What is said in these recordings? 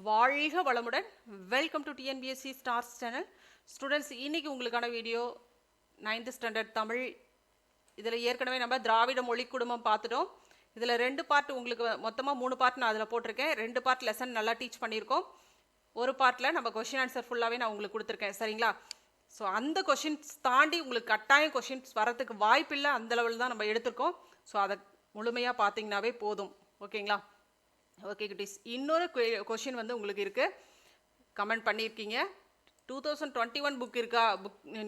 வாழ்க வளமுடன். Welcome to TNPSC stars channel. Students, இன்னைக்கு உங்களுக்கான வீடியோ 9th ஸ்டாண்டர்ட் தமிழ். இதில் ஏற்கனவே நம்ம திராவிட மொழி குடும்பம் பார்த்துட்டோம். இதில் 2 பார்ட், உங்களுக்கு மொத்தமாக 3 பார்ட் நான் அதில் போட்டிருக்கேன். 2 பார்ட் லெசன் நல்லா டீச் பண்ணியிருக்கோம். ஒரு பார்ட்டில் நம்ம கொஷின் ஆன்சர் ஃபுல்லாகவே நான் உங்களுக்கு கொடுத்துருக்கேன். சரிங்களா? ஸோ அந்த கொஷின்ஸ் தாண்டி உங்களுக்கு கட்டாயம் கொஷின்ஸ் வரத்துக்கு வாய்ப்பில்லை, அந்த லெவலில் தான் நம்ம எடுத்திருக்கோம். ஸோ அதை முழுமையாக பார்த்தீங்கன்னாவே போதும். ஓகேங்களா? ஓகே குட்டீஸ், இன்னொரு கொஷின் வந்து உங்களுக்கு இருக்குது, கமெண்ட் பண்ணியிருக்கீங்க. 2021 புக் இருக்கா,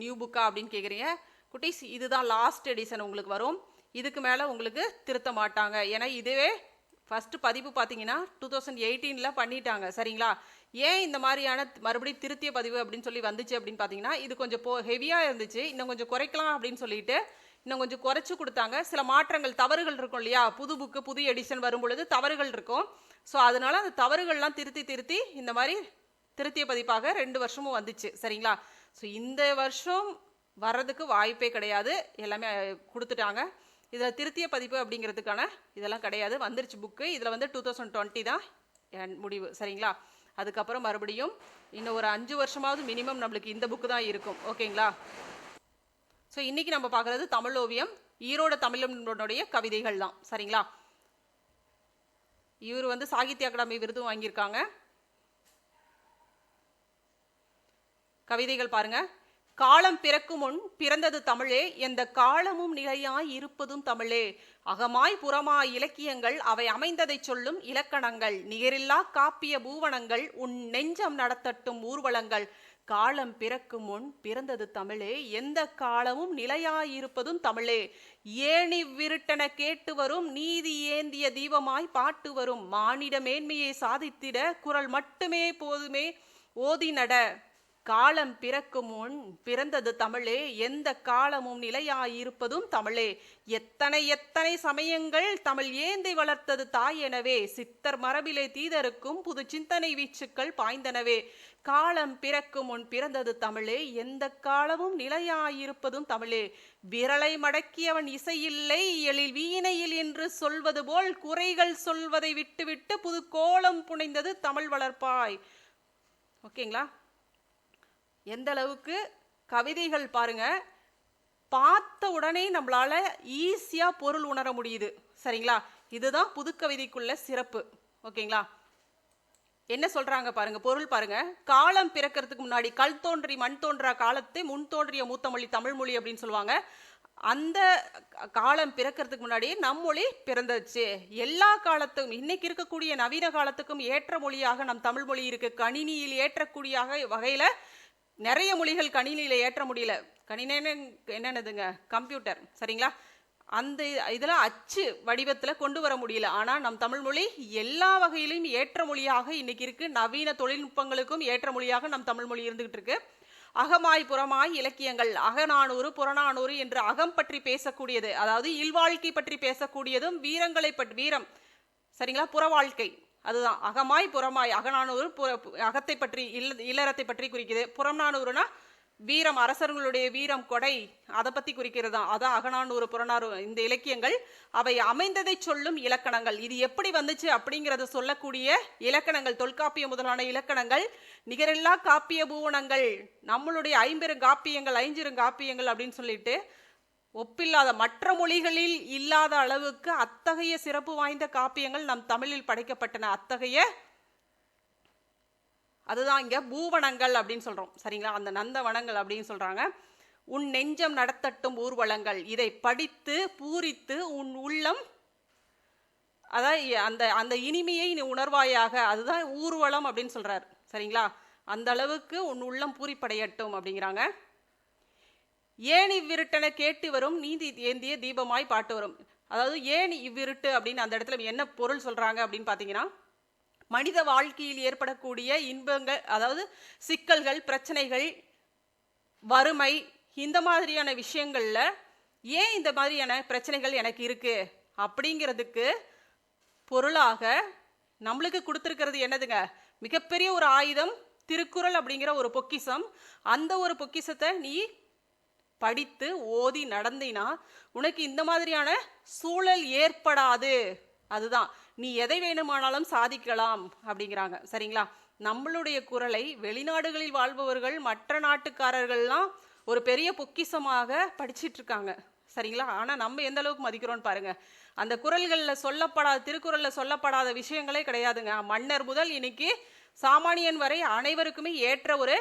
நியூ புக்கா அப்படின்னு கேட்குறீங்க. குட்டீஸ், இதுதான் லாஸ்ட் எடிஷன் உங்களுக்கு வரும். இதுக்கு மேலே உங்களுக்கு திருத்த மாட்டாங்க. ஏன்னா இதுவே ஃபஸ்ட்டு பதிப்பு பார்த்தீங்கன்னா 2018 பண்ணிட்டாங்க. சரிங்களா? ஏன் இந்த மாதிரியான மறுபடியும் திருத்திய பதிவு அப்படின்னு சொல்லி வந்துச்சு அப்படின்னு பார்த்தீங்கன்னா, இது கொஞ்சம் ஹெவியாக இருந்துச்சு, இன்னும் கொஞ்சம் குறைக்கலாம் அப்படின்னு சொல்லிட்டு இன்னும் கொஞ்சம் குறைச்சி கொடுத்தாங்க. சில மாற்றங்கள், தவறுகள் இருக்கும் இல்லையா, புது புக்கு புது எடிஷன் வரும் பொழுது தவறுகள் இருக்கும். ஸோ அதனால அந்த தவறுகள்லாம் திருத்தி இந்த மாதிரி திருத்திய பதிப்பாக 2 வருஷமும் வந்துச்சு. சரிங்களா? ஸோ இந்த வருஷம் வர்றதுக்கு வாய்ப்பே கிடையாது, எல்லாமே கொடுத்துட்டாங்க. இதில் திருத்திய பதிப்பு அப்படிங்கிறதுக்கான இதெல்லாம் கிடையாது, வந்துருச்சு புக்கு. இதில் வந்து 2020 தான் முடிவு. சரிங்களா? அதுக்கப்புறம் மறுபடியும் இன்னும் ஒரு 5 வருஷமாவது மினிமம் நம்மளுக்கு இந்த புக்கு தான் இருக்கும். ஓகேங்களா? ஸோ இன்றைக்கி நம்ம பார்க்குறது தமிழ் ஓவியம், ஈரோடு தமிழனுடைய கவிதைகள் தான். சரிங்களா? இவர் வந்து சாகித்ய அகாடமி விருதும் வாங்கியிருக்காங்க. கவிதைகள் பாருங்க. காலம் பிறக்கும் முன் பிறந்தது தமிழே, எந்த காலமும் நிலையாய் இருப்பதும் தமிழே. அகமாய் புறமாய் இலக்கியங்கள் அவை அமைந்ததை சொல்லும் இலக்கணங்கள். நிகரில்லா காப்பிய பூவனங்கள் உன் நெஞ்சம் நடத்தட்டும் ஊர்வலங்கள். காலம் பிறக்கும் முன் பிறந்தது தமிழே, எந்த காலமும் நிலையாயிருப்பதும் தமிழே. ஏணி விருட்டன கேட்டு வரும் நீதி ஏந்திய தீபமாய் பாட்டு வரும். மானிட மேன்மையை சாதித்திட குரல் மட்டுமே போதுமே ஓதி நட. காலம் பிறக்கும் முன் பிறந்தது தமிழே, எந்த காலமும் நிலையாயிருப்பதும் தமிழே. எத்தனை எத்தனை சமயங்கள் தமிழ் ஏந்தி வளர்த்தது தாய் எனவே. சித்தர் மரபிலே தீதருக்கும் புது சிந்தனை வீச்சுக்கள் பாய்ந்தனவே. காலம் பிறக்கும் முன் பிறந்தது தமிழே, எந்த காலமும் நிலையாயிருப்பதும் தமிழே. விரலை மடக்கியவன் இசையில்லை எழில் வீணையில் என்று சொல்வது போல் குறைகள் சொல்வதை விட்டுவிட்டு புது கோலம் புனைந்தது தமிழ் வளர்ப்பாய். ஓகேங்களா? எந்த அளவுக்கு கவிதைகள் பாருங்க, பார்த்த உடனே நம்மளால ஈஸியா பொருள் உணர முடியுது. சரிங்களா? இதுதான் புது கவிதைக்குள்ள சிறப்பு. ஓகேங்களா? என்ன சொல்றாங்க பாருங்க, பொருள் பாருங்க. காலம் பிறக்கிறதுக்கு முன்னாடி கல் தோன்றி மண் தோன்றா காலத்தை முன் தோன்றிய மூத்த மொழி தமிழ் மொழி அப்படின்னு சொல்லுவாங்க. அந்த காலம் பிறக்கிறதுக்கு முன்னாடியே நம் மொழி பிறந்துச்சு. எல்லா காலத்துக்கும், இன்னைக்கு இருக்கக்கூடிய நவீன காலத்துக்கும் ஏற்ற மொழியாக நம் தமிழ் மொழி இருக்கு. கணினியில் ஏற்றக்கூடிய வகையில நிறைய மொழிகள் கணினியில ஏற்ற முடியல. கணினி என்னதுங்க, கம்ப்யூட்டர். சரிங்களா? அந்த இதில் அச்சு வடிவத்தில் கொண்டு வர முடியல. ஆனால் நம் தமிழ் மொழி எல்லா வகையிலும் ஏற்ற மொழியாக இன்னைக்கு இருக்கு. நவீன தொழில்நுட்பங்களுக்கும் ஏற்ற மொழியாக நம் தமிழ் மொழி இருந்துகிட்டு இருக்கு. அகமாய் புறமாய் இலக்கியங்கள், அகநானூறு புறநானூறு என்று அகம் பற்றி பேசக்கூடியது, அதாவது இல்வாழ்க்கை பற்றி பேசக்கூடியதும் வீரங்களை பற்றி, வீரம். சரிங்களா? புற வாழ்க்கை, அதுதான் அகமாய் புறமாய். அகநானூறு அகத்தை பற்றி, இல்லறத்தை பற்றி குறிக்குது. புறநானூறுனா வீரம், அரசர்களுடைய வீரம், கொடை, அதை பத்தி குறிக்கிறது தான். அதான் அகநானூறு புறநானூறு. இந்த இலக்கியங்கள் அவை அமைந்ததை சொல்லும் இலக்கணங்கள். இது எப்படி வந்துச்சு அப்படிங்கிறத சொல்லக்கூடிய இலக்கணங்கள், தொல்காப்பிய முதலான இலக்கணங்கள். நிகரில்லா காப்பிய பூவனங்கள், நம்மளுடைய 50 காப்பியங்கள், 5 காப்பியங்கள் அப்படின்னு சொல்லிட்டு ஒப்பில்லாத, மற்ற மொழிகளில் இல்லாத அளவுக்கு அத்தகைய சிறப்பு வாய்ந்த காப்பியங்கள் நம் தமிழில் படைக்கப்பட்டன. அத்தகைய, அதுதான் இங்க பூவனங்கள் அப்படின்னு சொல்றோம். சரிங்களா? அந்த நந்தவனங்கள் அப்படின்னு சொல்றாங்க. உன் நெஞ்சம் நடத்தட்டும் ஊர்வலங்கள், இதை படித்து பூரித்து உன் உள்ளம், அதாவது அந்த அந்த இனிமையை நீ உணர்வாயாக, அதுதான் ஊர்வலம் அப்படின்னு சொல்றாரு. சரிங்களா? அந்த அளவுக்கு உன் உள்ளம் பூரிப்படையட்டும் அப்படிங்கிறாங்க. ஏன் இவ்விருட்டன கேட்டு வரும் நீதி ஏந்திய தீபமாய் பாட்டு வரும். அதாவது ஏன் இவ்விருட்டு அப்படின்னு அந்த இடத்துல என்ன பொருள் சொல்றாங்க அப்படின்னு பார்த்தீங்கன்னா, மனித வாழ்க்கையில் ஏற்படக்கூடிய இன்பங்கள், அதாவது சிக்கல்கள், பிரச்சனைகள், வறுமை, இந்த மாதிரியான விஷயங்கள்ல ஏன் இந்த மாதிரியான பிரச்சனைகள் எனக்கு இருக்கு அப்படிங்கிறதுக்கு பொருளாக நம்மளுக்கு கொடுத்துருக்கிறது என்னதுங்க, மிகப்பெரிய ஒரு ஆயுதம், திருக்குறள் அப்படிங்கிற ஒரு பொக்கிஷம். அந்த ஒரு பொக்கிஷத்தை நீ படித்து ஓதி நடந்தினா உனக்கு இந்த மாதிரியான சூழல் ஏற்படாது. அதுதான், நீ எதை வேணுமானாலும் சாதிக்கலாம் அப்படிங்கிறாங்க. சரிங்களா? நம்மளுடைய குரலை வெளிநாடுகளில் வாழ்பவர்கள் மற்ற நாட்டுக்காரர்கள்லாம் ஒரு பெரிய பொக்கிஷமாக படிச்சிட்டு இருக்காங்க. சரிங்களா? ஆனால் நம்ம எந்த அளவுக்கு மதிக்கிறோம்னு பாருங்க. அந்த குறள்களில் சொல்லப்படாத, திருக்குறளில் சொல்லப்படாத விஷயங்களே கிடையாதுங்க. மன்னர் முதல் இன்னைக்கு சாமானியன் வரை அனைவருக்குமே ஏற்ற ஒரு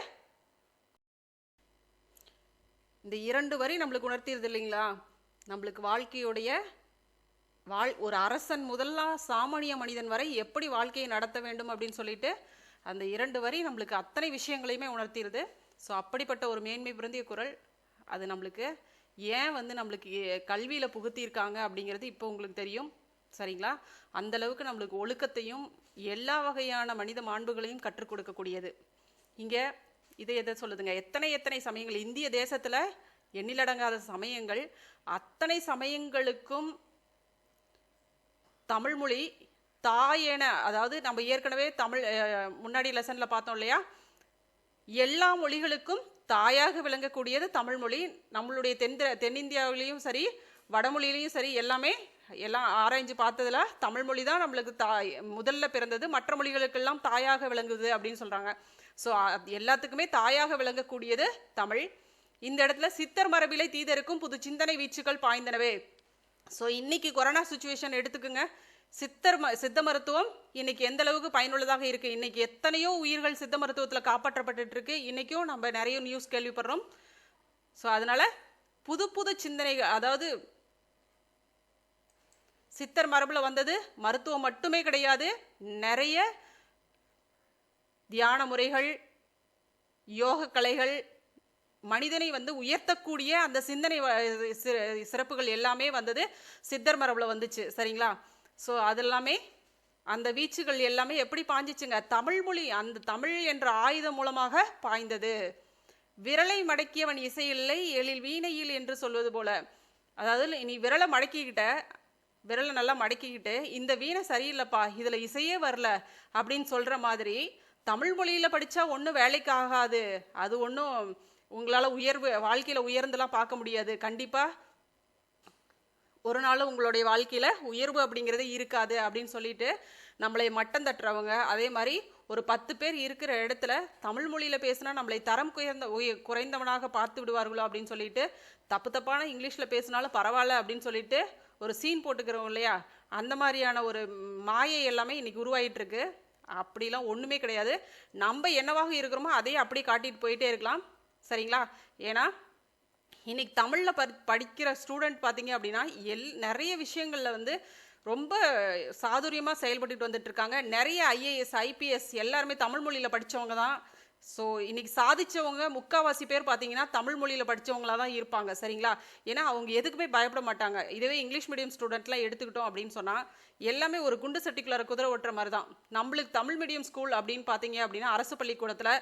இந்த 2 வரி நம்மளுக்கு உணர்த்திடுது இல்லைங்களா? நம்மளுக்கு வாழ்க்கையுடைய ஒரு அரசன் முதல்ல சாமானிய மனிதன் வரை எப்படி வாழ்க்கையை நடத்த வேண்டும் அப்படின்னு சொல்லிட்டு அந்த 2 வரி நம்மளுக்கு அத்தனை விஷயங்களையுமே உணர்த்திடுது. ஸோ அப்படிப்பட்ட ஒரு மேன்மை பொருந்திய குறள் அது நம்மளுக்கு ஏன் நம்மளுக்கு கல்வியில் புகுத்தியிருக்காங்க அப்படிங்கிறது இப்போ உங்களுக்கு தெரியும். சரிங்களா? அந்த அளவுக்கு நம்மளுக்கு ஒழுக்கத்தையும் எல்லா வகையான மனித மாண்புகளையும் கற்றுக் கொடுக்கக்கூடியது. இங்கே இதை எதை சொல்லுதுங்க, எத்தனை சமயங்கள் இந்திய தேசத்தில் எண்ணிலடங்காத சமயங்கள், அத்தனை சமயங்களுக்கும் தமிழ்மொழி தாயென, அதாவது நம்ம ஏற்கனவே தமிழ் முன்னாடி லெசனில் பார்த்தோம் இல்லையா, எல்லா மொழிகளுக்கும் தாயாக விளங்கக்கூடியது தமிழ்மொழி. நம்மளுடைய தென்னிந்தியாவிலையும் சரி வடமொழியிலையும் சரி எல்லாம் ஆராய்ஞ்சு பார்த்ததுல தமிழ்மொழி தான் நம்மளுக்கு முதல்ல பிறந்தது, மற்ற மொழிகளுக்கெல்லாம் தாயாக விளங்குது அப்படின்னு சொல்றாங்க. ஸோ எல்லாத்துக்குமே தாயாக விளங்கக்கூடியது தமிழ். இந்த இடத்துல சித்தர் மரபிலை தீதருக்கும் புது சிந்தனை வீச்சுக்கள் பாய்ந்தனவே. ஸோ இன்னைக்கு கொரோனா சுச்சுவேஷன் எடுத்துக்குங்க, சித்த மருத்துவம் இன்னைக்கு எந்த அளவுக்கு பயனுள்ளதாக இருக்கு. இன்னைக்கு எத்தனையோ உயிர்கள் சித்த மருத்துவத்தில் காப்பாற்றப்பட்டு இருக்கு. இன்னைக்கும் நம்ம நிறைய நியூஸ் கேள்விப்படுறோம். ஸோ அதனால புது சிந்தனைகள், அதாவது சித்தர் மரபுல வந்தது மருத்துவம் மட்டுமே கிடையாது, நிறைய தியான முறைகள், யோக கலைகள், மனிதனை உயர்த்தக்கூடிய அந்த சிந்தனை சிறப்புகள் எல்லாமே வந்தது சித்தர் மரபுல வந்துச்சு. சரிங்களா? ஸோ அதெல்லாமே அந்த வீச்சுகள் எல்லாமே எப்படி பாய்ஞ்சிச்சுங்க, தமிழ்மொழி, அந்த தமிழ் என்ற ஆயுதம் மூலமாக பாய்ந்தது. விரலை மடக்கியவன் இசையில்லை எழில் வீணையில் என்று சொல்வது போல, அதாவது நீ விரலை நல்லா மடக்கிக்கிட்டு இந்த வீணை சரியில்லைப்பா, இதுல இசையே வரல அப்படின்னு சொல்ற மாதிரி, தமிழ் மொழியில படிச்சா ஒன்றும் வேலைக்கு ஆகாது, அது ஒன்றும் உங்களால வாழ்க்கையில உயர்ந்தெல்லாம் பார்க்க முடியாது, கண்டிப்பா ஒரு நாள் உங்களுடைய வாழ்க்கையில உயர்வு அப்படிங்கிறதே இருக்காது அப்படின்னு சொல்லிட்டு நம்மளை மட்டம் தட்டுறவங்க, அதே மாதிரி ஒரு 10 பேர் இருக்கிற இடத்துல தமிழ் மொழியில பேசினா நம்மளை தரம் குறைந்தவனாக பார்த்து விடுவார்களோ அப்படின்னு சொல்லிட்டு தப்பான இங்கிலீஷ்ல பேசினாலும் பரவாயில்ல அப்படின்னு சொல்லிட்டு ஒரு சீன் போட்டுக்கிறோம் இல்லையா, அந்த மாதிரியான ஒரு மாயை எல்லாமே இன்னைக்கு உருவாயிட்டு இருக்கு. அப்படிலாம் ஒண்ணுமே கிடையாது. நம்ம என்னவாக இருக்கிறோமோ அதையே அப்படியே காட்டிட்டு போயிட்டே இருக்கலாம். சரிங்களா? ஏன்னா இன்னைக்கு தமிழ்ல படிக்கிற ஸ்டூடெண்ட் பார்த்தீங்க அப்படின்னா நிறைய விஷயங்கள்ல ரொம்ப சாதுரியமா செயல்பட்டு வந்துட்டு இருக்காங்க. நிறைய IAS IPS எல்லாருமே தமிழ் மொழியில படிச்சவங்க தான். ஸோ இன்னைக்கு சாதிச்சவங்க முக்காவாசி பேர் பார்த்தீங்கன்னா தமிழ் மொழியில படிச்சவங்களா தான் இருப்பாங்க. சரிங்களா? ஏன்னா அவங்க எதுக்குமே பயப்பட மாட்டாங்க. இதுவே இங்கிலீஷ் மீடியம் ஸ்டூடெண்ட்லாம் எடுத்துக்கிட்டோம் அப்படின்னு சொன்னா எல்லாமே ஒரு குண்டு சட்டிக்குள்ளார குதிரை ஓட்டுற மாதிரி தான். நம்மளுக்கு தமிழ் மீடியம் ஸ்கூல் அப்படின்னு பார்த்தீங்க அப்படின்னா அரசு பள்ளிக்கூடத்துல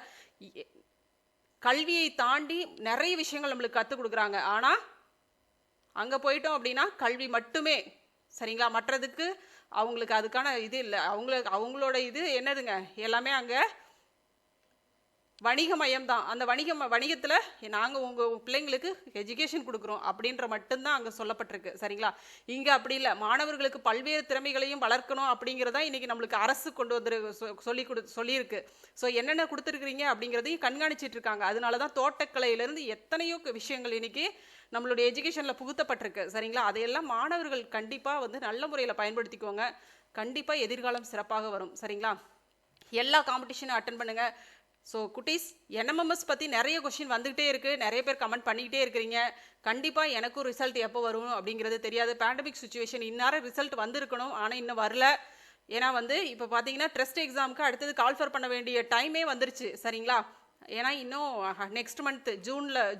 கல்வியை தாண்டி நிறைய விஷயங்கள் நம்மளுக்கு கற்றுக் கொடுக்குறாங்க. ஆனால் அங்கே போயிட்டோம் அப்படின்னா கல்வி மட்டுமே. சரிங்களா? மற்றதுக்கு அவங்களுக்கு அதுக்கான இது இல்லை. அவங்களோட இது என்னதுங்க, எல்லாமே அங்கே வணிகமயம் தான். அந்த வணிகத்தில் நாங்கள் உங்கள் பிள்ளைங்களுக்கு எஜுகேஷன் கொடுக்குறோம் அப்படின்ற மட்டும்தான் அங்கே சொல்லப்பட்டிருக்கு. சரிங்களா? இங்கே அப்படி இல்லை. மாணவர்களுக்கு பல்வேறு திறமைகளையும் வளர்க்கணும் அப்படிங்கிறதா இன்னைக்கு நம்மளுக்கு அரசு கொண்டு வந்து சொல்லியிருக்கு. ஸோ என்னென்ன கொடுத்துருக்குறீங்க அப்படிங்கிறதையும் கண்காணிச்சிட்டு இருக்காங்க. அதனால தான் தோட்டக்கலையிலேருந்து எத்தனையோ விஷயங்கள் இன்னைக்கு நம்மளுடைய எஜுகேஷனில் புகுத்தப்பட்டிருக்கு. சரிங்களா? அதையெல்லாம் மாணவர்கள் கண்டிப்பாக நல்ல முறையில் பயன்படுத்திக்குவாங்க. கண்டிப்பாக எதிர்காலம் சிறப்பாக வரும். சரிங்களா? எல்லா காம்படிஷனும் அட்டன் பண்ணுங்க. ஸோ குட்டீஸ், NMMS பற்றி நிறைய கொஷின் வந்துகிட்டே இருக்குது, நிறைய பேர் கமெண்ட் பண்ணிக்கிட்டே இருக்கிறீங்க. கண்டிப்பாக எனக்கும் ரிசல்ட் எப்போ வரும் அப்படிங்கிறது தெரியாது. பேண்டமிக் சுச்சுவேஷன் இந்நேரம் ரிசல்ட் வந்திருக்கணும், ஆனால் இன்னும் வரல. ஏன்னா இப்போ பார்த்தீங்கன்னா டெஸ்ட் எக்ஸாமுக்கு அடுத்தது கால்ஃபர் பண்ண வேண்டிய டைமே வந்துருச்சு. சரிங்களா? ஏன்னா இன்னும் நெக்ஸ்ட் மந்த்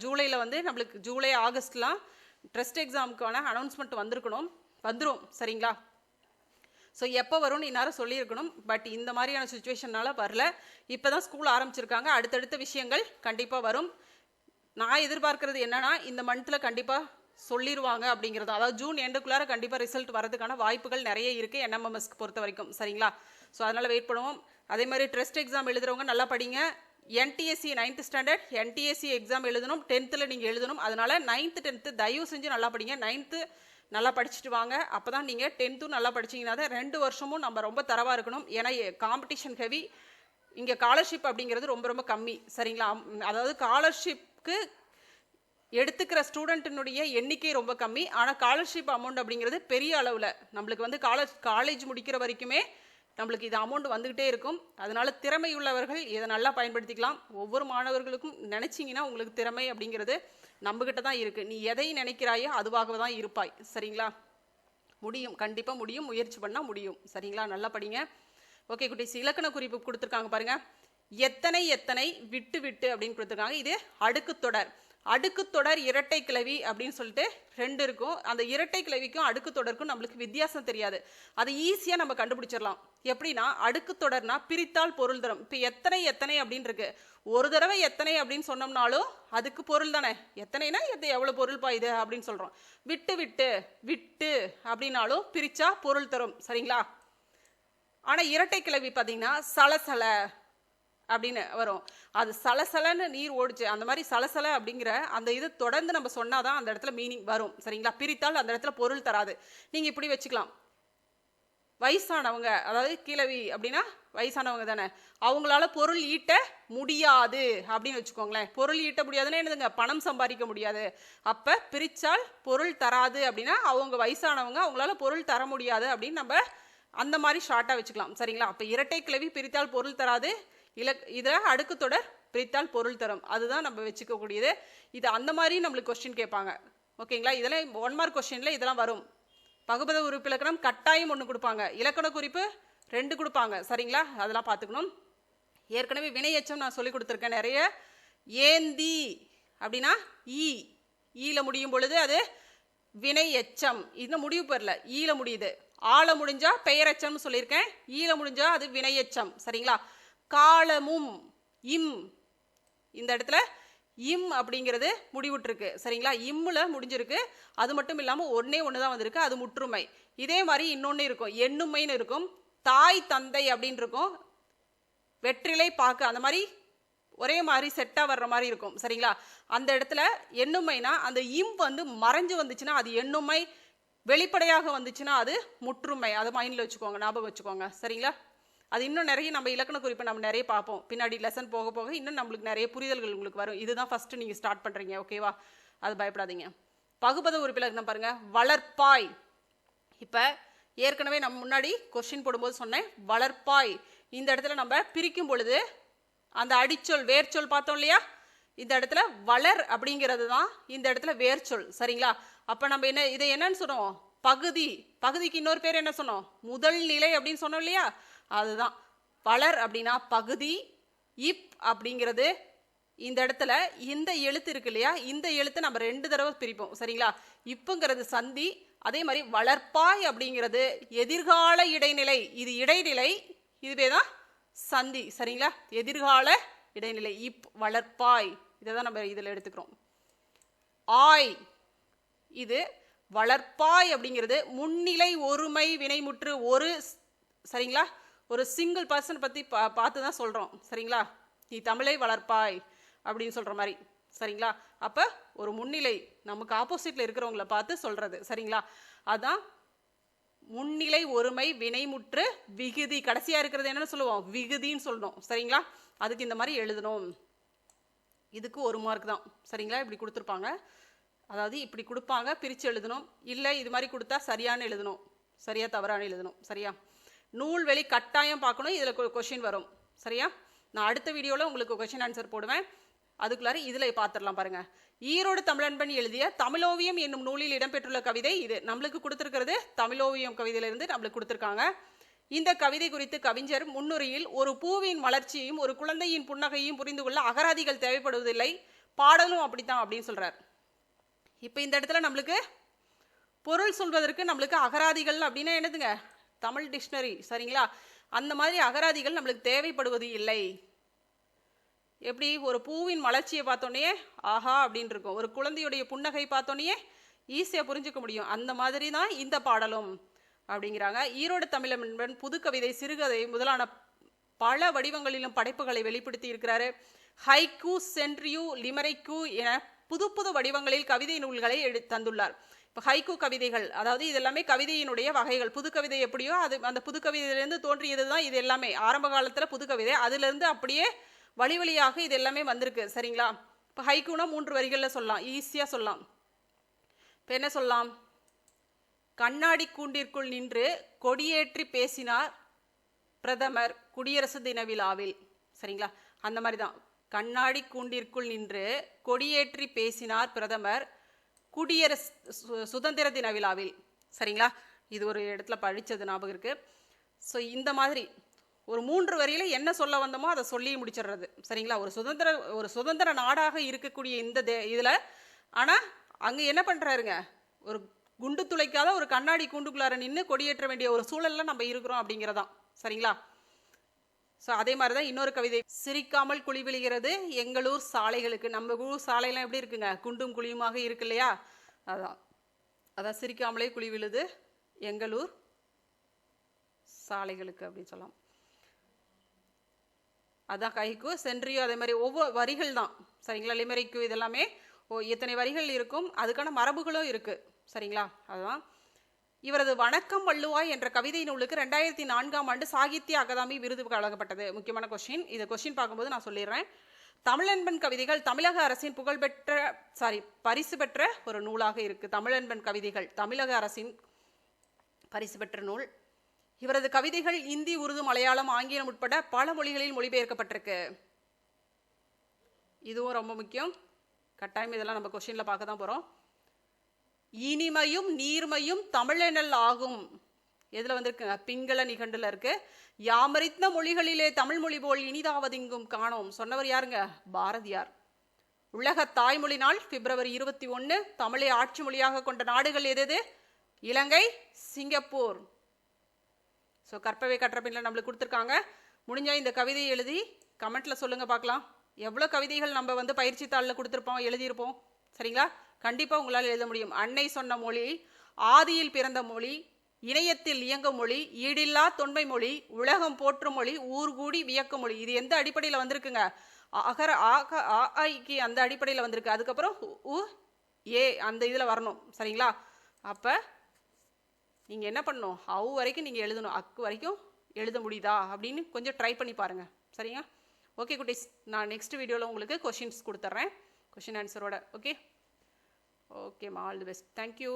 ஜூலையில் நம்மளுக்கு ஜூலை ஆகஸ்ட்லாம் டெஸ்ட் எக்ஸாமுக்கான அனௌன்ஸ்மெண்ட் வந்துடும். சரிங்களா? ஸோ எப்போ வரும்னு இந்நேரம் சொல்லியிருக்கணும். பட் இந்த மாதிரியான சுச்சுவேஷனால வரல. இப்போ தான் ஸ்கூல் ஆரம்பிச்சிருக்காங்க. அடுத்தடுத்த விஷயங்கள் கண்டிப்பாக வரும். நான் எதிர்பார்க்கறது என்னன்னா இந்த மந்த்தில் கண்டிப்பாக சொல்லிடுவாங்க அப்படிங்கிறது. அதாவது ஜூன் எண்டுக்குள்ளார கண்டிப்பாக ரிசல்ட் வரதுக்கான வாய்ப்புகள் நிறைய இருக்குது NMMSக்கு பொறுத்த வரைக்கும். சரிங்களா? ஸோ அதனால் வெயிட் பண்ணுவோம். அதே மாதிரி டெஸ்ட் எக்ஸாம் எழுதுறவங்க நல்லா படிங்க. NTSC 9th standard NTSC exam எழுதணும். 10th நீங்கள் எழுதணும். அதனால் 9th 10th தயவு செஞ்சு நல்லா படிங்க. 9th நல்லா படிச்சுட்டு வாங்க. அப்போ தான் நீங்கள் 10th நல்லா படிச்சிங்கன்னா தான் 2 வருஷமும் நம்ம ரொம்ப தரவாக இருக்கணும். ஏன்னா காம்படிஷன் ஹெவி. இங்கே ஸ்காலர்ஷிப் அப்படிங்கிறது ரொம்ப ரொம்ப கம்மி, சரிங்களா? அதாவது ஸ்காலர்ஷிப்க்கு எடுத்துக்கிற ஸ்டூடெண்ட்டினுடைய எண்ணிக்கை ரொம்ப கம்மி. ஆனால் ஸ்காலர்ஷிப் அமௌண்ட் அப்படிங்கிறது பெரிய அளவில் நம்மளுக்கு வந்து காலேஜ் முடிக்கிற வரைக்குமே நம்மளுக்கு இது அமௌண்ட் வந்துக்கிட்டே இருக்கும். அதனால திறமை உள்ளவர்கள் இதை நல்லா பயன்படுத்திக்கலாம். ஒவ்வொரு மாணவர்களுக்கும் நினச்சிங்கன்னா உங்களுக்கு திறமை அப்படிங்கிறது நம்மக்கிட்ட தான் இருக்குது. நீ எதை நினைக்கிறாயோ அதுவாக தான் இருப்பாய், சரிங்களா? முடியும், கண்டிப்பாக முடியும். முயற்சி பண்ணால் முடியும், சரிங்களா? நல்லா படிங்க. ஓகே குட்டீஸ், இலக்கண குறிப்பு கொடுத்துருக்காங்க பாருங்க. எத்தனை எத்தனை விட்டு விட்டு அப்படின்னு கொடுத்துருக்காங்க. இது அடுக்குத்தொடர். அடுக்குத்தொடர் இரட்டை கிளவி அப்படின்னு சொல்லிட்டு 2 இருக்கும். அந்த இரட்டை கிளவிக்கும் அடுக்குத்தொடருக்கும் நம்மளுக்கு வித்தியாசம் தெரியாது. அதை ஈஸியாக நம்ம கண்டுபிடிச்சிடலாம். எப்படின்னா, அடுக்குத்தொடர்னா பிரித்தால் பொருள் தரும். இப்போ எத்தனை எத்தனை அப்படின்னு இருக்கு. ஒரு தடவை எத்தனை அப்படின்னு சொன்னோம்னாலும் அதுக்கு பொருள் தானே. எத்தனைனா எவ்வளோ பொருள் பாயுது அப்படின்னு சொல்கிறோம். விட்டு விட்டு விட்டு அப்படின்னாலும் பிரித்தா பொருள் தரும், சரிங்களா? ஆனால் இரட்டை கிளவி பார்த்தீங்கன்னா சலசல அப்படின்னு வரும். அது சலசலன்னு நீர் ஓடிச்சு, அந்த மாதிரி சலசல அப்படிங்கிற அந்த இது தொடர்ந்து நம்ம சொன்னாதான் அந்த இடத்துல மீனிங் வரும், சரிங்களா? பிரித்தால் அந்த இடத்துல பொருள் தராது. நீங்கள் இப்படி வச்சுக்கலாம். வயசானவங்க, அதாவது கிழவி அப்படின்னா வயசானவங்க தானே, அவங்களால பொருள் ஈட்ட முடியாது அப்படின்னு வச்சுக்கோங்களேன். பொருள் ஈட்ட முடியாதுன்னா என்னதுங்க, பணம் சம்பாதிக்க முடியாது. அப்போ பிரித்தால் பொருள் தராது அப்படின்னா அவங்க வயசானவங்க, அவங்களால பொருள் தர முடியாது அப்படின்னு நம்ம அந்த மாதிரி ஷார்ட்டாக வச்சுக்கலாம், சரிங்களா? அப்போ இரட்டை கிளவி பிரித்தால் பொருள் தராது, இதில் அடுக்குத்தொடர் பிரித்தால் பொருள் தரும். அதுதான் நம்ம வச்சுக்கக்கூடியது. இது அந்த மாதிரி நம்மளுக்கு கொஸ்டின் கேட்பாங்க, ஓகேங்களா? இதெல்லாம் 1 மார்க் கொஸ்டினில் இதெல்லாம் வரும். பகுபத உறுப்பு இலக்கணம் கட்டாயம் 1 கொடுப்பாங்க, இலக்கண குறிப்பு 2 கொடுப்பாங்க, சரிங்களா? அதெல்லாம் பார்த்துக்கணும். ஏற்கனவே வினை எச்சம் நான் சொல்லி கொடுத்துருக்கேன் நிறைய. ஏந்தி அப்படின்னா ஈல முடியும் பொழுது அது வினை எச்சம். இன்னும் முடிவு பெறல, ஈல முடியுது. ஆள முடிஞ்சா பெயரெச்சம்னு சொல்லியிருக்கேன், ஈல முடிஞ்சா அது வினை எச்சம், சரிங்களா? காலமும் இம், இந்த இடத்துல இம் அப்படிங்கிறது முடிவுற்றிருக்கு, சரிங்களா? இம்முல முடிஞ்சிருக்கு. அது மட்டும் இல்லாமல் ஒன்னே ஒன்று தான் வந்திருக்கு, அது முற்றுமை. இதே மாதிரி இன்னொன்று இருக்கும், எண்ணுமைன்னு இருக்கும். தாய் தந்தை அப்படின்னு இருக்கும். வெற்றிலை பாக்கு, அந்த மாதிரி ஒரே மாதிரி செட்டாக வர்ற மாதிரி இருக்கும், சரிங்களா? அந்த இடத்துல எண்ணுமைனா அந்த இம் வந்து மறைஞ்சு வந்துச்சுன்னா அது எண்ணுமை, வெளிப்படையாக வந்துச்சுன்னா அது முற்றுமை. அதை மைண்டில் வச்சுக்கோங்க, ஞாபகம் வச்சுக்கோங்க, சரிங்களா? அது இன்னும் நிறைய நம்ம இலக்கண குறிப்பை நம்ம நிறைய பார்ப்போம். பின்னாடி லெசன் போக போக இன்னும் நம்மளுக்கு நிறைய புரிதல்கள் உங்களுக்கு வரும். இதுதான் ஃபஸ்ட்டு நீங்கள் ஸ்டார்ட் பண்ணுறீங்க, ஓகேவா? அது பயப்படாதீங்க. பகுபத உறுப்பு இலக்கணம் பாருங்கள். வளர்ப்பாய். இப்போ ஏற்கனவே நம்ம முன்னாடி கொஸ்டின் போடும்போது சொன்னேன், வளர்ப்பாய். இந்த இடத்துல நம்ம பிரிக்கும் பொழுது அந்த அடிச்சொல் வேர்ச்சொல் பார்த்தோம் இல்லையா? இந்த இடத்துல வளர் அப்படிங்கிறது தான் இந்த இடத்துல வேர்ச்சொல், சரிங்களா? அப்போ நம்ம இதை என்னன்னு சொன்னோம்? பகுதி. பகுதிக்கு இன்னொரு பேர் என்ன சொன்னோம்? முதல் நிலை அப்படின்னு சொன்னோம் இல்லையா? அதுதான் வளர் அப்படின்னா பகுதி. இப் அப்படிங்கிறது இந்த இடத்துல இந்த எழுத்து இருக்கு இல்லையா? இந்த எழுத்தை நம்ம 2 தடவை பிரிப்போம், சரிங்களா? இப்புங்கிறது சந்தி. அதே மாதிரி வளர்ப்பாய் அப்படிங்கிறது எதிர்கால இடைநிலை. இது இடைநிலை, இதுவே தான் சந்தி, சரிங்களா? எதிர்கால இடைநிலை. இப் வளர்ப்பாய், இதை தான் நம்ம இதில் எடுத்துக்கிறோம். ஆய், இது வளர்ப்பாய் அப்படிங்கிறது முன்னிலை ஒருமை வினைமுற்று ஒரு, சரிங்களா? ஒரு சிங்கிள் பர்சன் பற்றி பார்த்து தான் சொல்கிறோம், சரிங்களா? நீ தமிழை வளர்ப்பாய் அப்படின்னு சொல்கிற மாதிரி, சரிங்களா? அப்போ ஒரு முன்னிலை நமக்கு ஆப்போசிட்டில் இருக்கிறவங்கள பார்த்து சொல்கிறது, சரிங்களா? அதுதான் முன்னிலை ஒருமை வினைமுற்று விகுதி. கடைசியாக இருக்கிறது என்னன்னு சொல்லுவோம்? விகுதின்னு சொல்லணும், சரிங்களா? அதுக்கு இந்த மாதிரி எழுதணும். இதுக்கு 1 மார்க் தான், சரிங்களா? இப்படி கொடுத்துருப்பாங்க, அதாவது இப்படி கொடுப்பாங்க, பிரித்து எழுதணும். இல்லை இது மாதிரி கொடுத்தா சரியான எழுதணும், சரியா தவறான எழுதணும், சரியா? நூல்வெளி கட்டாயம் பார்க்கணும், இதில் கொஷின் வரும், சரியா? நான் அடுத்த வீடியோவில் உங்களுக்கு கொஷின் ஆன்சர் போடுவேன். அதுக்குள்ளார இதில் பார்த்துடலாம் பாருங்கள். ஈரோடு தமிழன்பன் எழுதிய தமிழோவியம் என்னும் நூலில் இடம்பெற்றுள்ள கவிதை இது. நம்மளுக்கு கொடுத்துருக்கிறது தமிழோவியம் கவிதையிலிருந்து நம்மளுக்கு கொடுத்துருக்காங்க. இந்த கவிதை குறித்து கவிஞர் முன்னுரையில் ஒரு பூவின் வளர்ச்சியையும் ஒரு குழந்தையின் புன்னகையும் புரிந்து கொள்ள அகராதிகள் தேவைப்படுவதில்லை, பாடலும் அப்படித்தான் அப்படின்னு சொல்கிறார். இப்போ இந்த இடத்துல நம்மளுக்கு பொருள் சொல்வதற்கு நம்மளுக்கு அகராதிகள் அப்படின்னா என்னதுங்க? தமிழ் டிக்ஷனரி, சரிங்களா? அந்த மாதிரி அகராதிகள் நம்மளுக்கு தேவைப்படுவது இல்லை. எப்படி ஒரு பூவின் வளர்ச்சியை பார்த்தோன்னே ஆஹா அப்படின்னு இருக்கும், ஒரு குழந்தையுடைய புன்னகை பார்த்தோன்னே ஈஸியாக புரிஞ்சுக்க முடியும். அந்த மாதிரி தான் இந்த பாடலும் அப்படிங்கிறாங்க. ஈரோடு தமிழன்பன் புதுக்கவிதை, சிறுகதை முதலான பல வடிவங்களிலும் படைப்புகளை வெளிப்படுத்தி இருக்கிறாரு. ஹைக்கூ, சென்ட்ரியூ, லிமரைக்கூ என புது புது வடிவங்களில் கவிதை நூல்களை தந்துள்ளார். இப்போ ஹைக்கூ கவிதைகள், அதாவது இது எல்லாமே கவிதையினுடைய வகைகள். புது கவிதை எப்படியோ அது அந்த புது கவிதையிலேருந்து தோன்றியது தான் இது எல்லாமே. ஆரம்ப காலத்தில் புது கவிதை, அதுலேருந்து அப்படியே வழி வழியாக இது எல்லாமே வந்திருக்கு. சரிங்களா? இப்போ ஹைக்கூனா 3 வரிகளில் சொல்லலாம், ஈஸியாக சொல்லலாம். இப்போ என்ன சொல்லலாம்? கண்ணாடி கூண்டிற்குள் நின்று கொடியேற்றி பேசினார் பிரதமர் குடியரசு தின விழாவில். சரிங்களா? அந்த மாதிரி தான். கண்ணாடி கூண்டிற்குள் நின்று கொடியேற்றி பேசினார் பிரதமர் சுதந்திர தின விழாவில். சரிங்களா? இது ஒரு இடத்துல படித்தது ஞாபகம் இருக்கு. ஸோ இந்த மாதிரி ஒரு 3 வரியில என்ன சொல்ல வந்தோமோ அதை சொல்லி முடிச்சிடுறது. சரிங்களா? ஒரு சுதந்திர நாடாக இருக்கக்கூடிய இந்த இதில் ஆனால் அங்கே என்ன பண்ணுறாருங்க, ஒரு குண்டு துளைக்காத ஒரு கண்ணாடி கூண்டுக்குள்ளார நின்று கொடியேற்ற வேண்டிய ஒரு சூழலில் நம்ம இருக்கிறோம் அப்படிங்கிறதான். சரிங்களா? ஸோ அதே மாதிரி தான் இன்னொரு கவிதை. சிரிக்காமல் குழி விழுகிறது எங்களூர் சாலைகளுக்கு. நம்ம ஊர் சாலையெல்லாம் எப்படி இருக்குங்க, குண்டும் குழியுமாக இருக்கு இல்லையா? அதான் சிரிக்காமலே குழி விழுது எங்களூர் சாலைகளுக்கு அப்படின்னு சொல்லலாம். அதான் கைக்கு சென்றியோ அதே மாதிரி ஒவ்வொரு வரிகள் தான். சரிங்களா? லிமரிக்கு இதெல்லாமே எத்தனை வரிகள் இருக்கும், அதுக்கான மரபுகளும் இருக்கு. சரிங்களா? அதுதான் இவரது வணக்கம் வள்ளுவாய் என்ற கவிதை நூலுக்கு 2004ஆம் ஆண்டு சாகித்ய அகாதமி விருது வழங்கப்பட்டது. முக்கியமான கொஸ்டின். இதை கொஸ்டின் பார்க்கும்போது நான் சொல்லிடுறேன். தமிழன்பன் கவிதைகள் தமிழக அரசின் பரிசு பெற்ற ஒரு நூலாக இருக்கு. தமிழன்பன் கவிதைகள் தமிழக அரசின் பரிசு பெற்ற நூல். இவரது கவிதைகள் இந்தி, உருது, மலையாளம், ஆங்கிலம் உட்பட பல மொழிகளில் மொழிபெயர்க்கப்பட்டிருக்கு. இதுவும் ரொம்ப முக்கியம். கட்டாயம் இதெல்லாம் நம்ம கொஸ்டின்ல பார்க்க தான் போறோம். இனிமையும் நீர்மையும் தமிழெனல் ஆகும். எதுல வந்திருக்குங்க? பிங்கள நிகண்டுல இருக்கு. யாமறித்த மொழிகளிலே தமிழ் மொழி போல் இனிதாவதிங்கும் காணோம். சொன்னவர் யாருங்க? பாரதியார். உலக தாய்மொழி நாள் பிப்ரவரி 21. தமிழை ஆட்சி மொழியாக கொண்ட நாடுகள் எது? இலங்கை, சிங்கப்பூர். ஸோ கற்பவை கற்றபின்ல நம்மளுக்கு கொடுத்துருக்காங்க. முடிஞ்சா இந்த கவிதையை எழுதி கமெண்ட்ல சொல்லுங்க பார்க்கலாம். எவ்வளோ கவிதைகள் நம்ம பயிற்சி தாளில் கொடுத்துருப்போம், எழுதியிருப்போம். சரிங்களா? கண்டிப்பாக உங்களால் எழுத முடியும். அன்னை சொன்ன மொழி, ஆதியில் பிறந்த மொழி, இணையத்தில் இயங்கும் மொழி, ஈடில்லா தொன்மை மொழி, உலகம் போற்றும் மொழி, ஊர்கூடி வியக்கும் மொழி. இது எந்த அடிப்படையில் வந்திருக்குங்க? அகர ஆக்கு அந்த அடிப்படையில் வந்திருக்கு. அதுக்கப்புறம் ஏ அந்த இதில் வரணும். சரிங்களா? அப்போ நீங்கள் என்ன பண்ணணும்? வரைக்கும் நீங்கள் எழுதணும். அக்கு வரைக்கும் எழுத முடியுதா அப்படின்னு கொஞ்சம் ட்ரை பண்ணி பாருங்கள். சரிங்க? ஓகே குட்டீஸ், நான் நெக்ஸ்ட் வீடியோவில் உங்களுக்கு கொஷின்ஸ் கொடுத்துட்றேன், கொஷின் ஆன்சரோட. ஓகேம்மா, ஆல் தி பெஸ்ட். தேங்க்யூ.